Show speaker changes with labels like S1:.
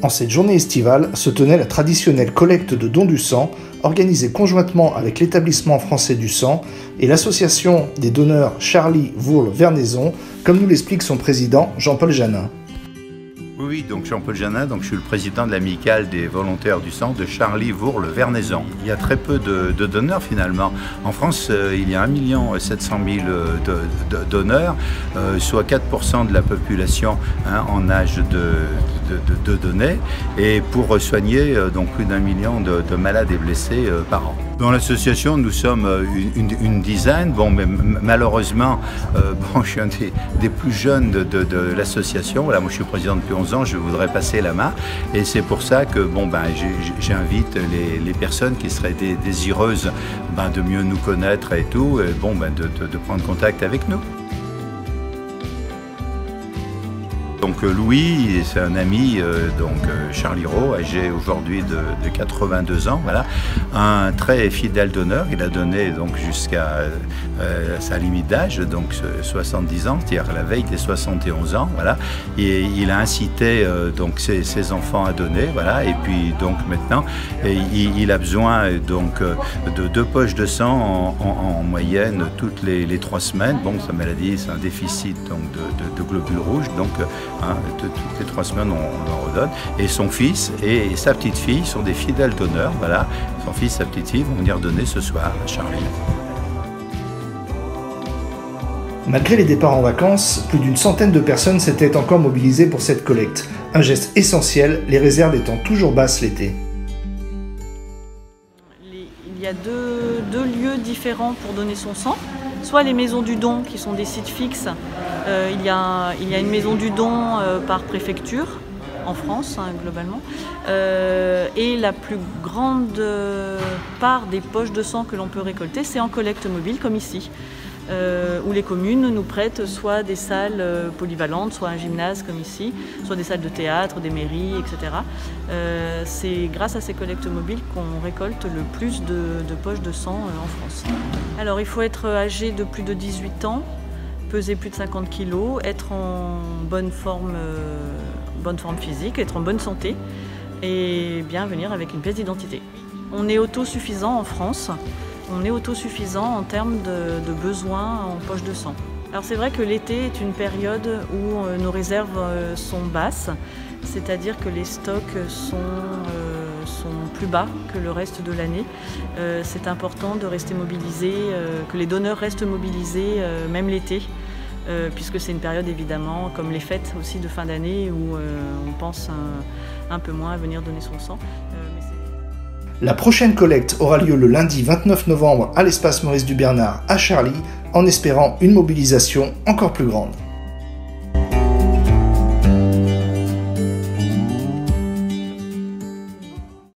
S1: En cette journée estivale se tenait la traditionnelle collecte de dons du sang, organisée conjointement avec l'Établissement français du sang et l'association des donneurs Charlie Vourle-Vernaison, comme nous l'explique son président Jean-Paul Janin.
S2: Oui, donc Jean-Paul Janin, donc je suis le président de l'amicale des volontaires du sang de Charlie Vourle-Vernaison. Il y a très peu de donneurs finalement. En France, il y a 1 700 000 donneurs, soit 4% de la population en âge de donner, et pour soigner donc plus d'1 million de malades et blessés par an. Dans l'association, nous sommes une dizaine. Bon, mais malheureusement, je suis un des plus jeunes de l'association. Voilà, moi, je suis président depuis 11 ans. Je voudrais passer la main, et c'est pour ça que j'invite les personnes qui seraient désireuses de mieux nous connaître et tout, et de prendre contact avec nous. Donc Louis, c'est un ami, Charlie Rowe, âgé aujourd'hui de 82 ans, voilà, un très fidèle donneur. Il a donné donc jusqu'à sa limite d'âge, donc 70 ans, c'est-à-dire la veille des 71 ans, voilà. Et il a incité donc ses enfants à donner, voilà. Et puis donc maintenant, il a besoin donc de 2 poches de sang en moyenne toutes les 3 semaines. Bon, sa maladie, c'est un déficit donc de globules rouges, donc toutes les 3 semaines, on leur redonne. Et son fils et sa petite fille sont des fidèles donneurs. Voilà. Son fils et sa petite fille vont venir donner ce soir à Charlie.
S1: Malgré les départs en vacances, plus d'une centaine de personnes s'étaient encore mobilisées pour cette collecte. Un geste essentiel, les réserves étant toujours basses l'été.
S3: Il y a deux lieux différents pour donner son sang. Soit les maisons du don, qui sont des sites fixes. Il y a une maison du don par préfecture, en France, globalement. Et la plus grande part des poches de sang que l'on peut récolter, c'est en collecte mobile, comme ici. Où les communes nous prêtent soit des salles polyvalentes, soit un gymnase comme ici, soit des salles de théâtre, des mairies, etc. C'est grâce à ces collectes mobiles qu'on récolte le plus de poches de sang en France. Alors il faut être âgé de plus de 18 ans, peser plus de 50 kg, être en bonne forme physique, être en bonne santé et bien venir avec une pièce d'identité. On est autosuffisant en France. On est autosuffisant en termes de besoins en poche de sang. Alors c'est vrai que l'été est une période où nos réserves sont basses, c'est-à-dire que les stocks sont plus bas que le reste de l'année. C'est important de rester mobilisé, que les donneurs restent mobilisés même l'été, puisque c'est une période évidemment, comme les fêtes aussi de fin d'année, où on pense un peu moins à venir donner son sang.
S1: La prochaine collecte aura lieu le lundi 29 novembre à l'espace Maurice-Dubernard à Charlie, en espérant une mobilisation encore plus grande.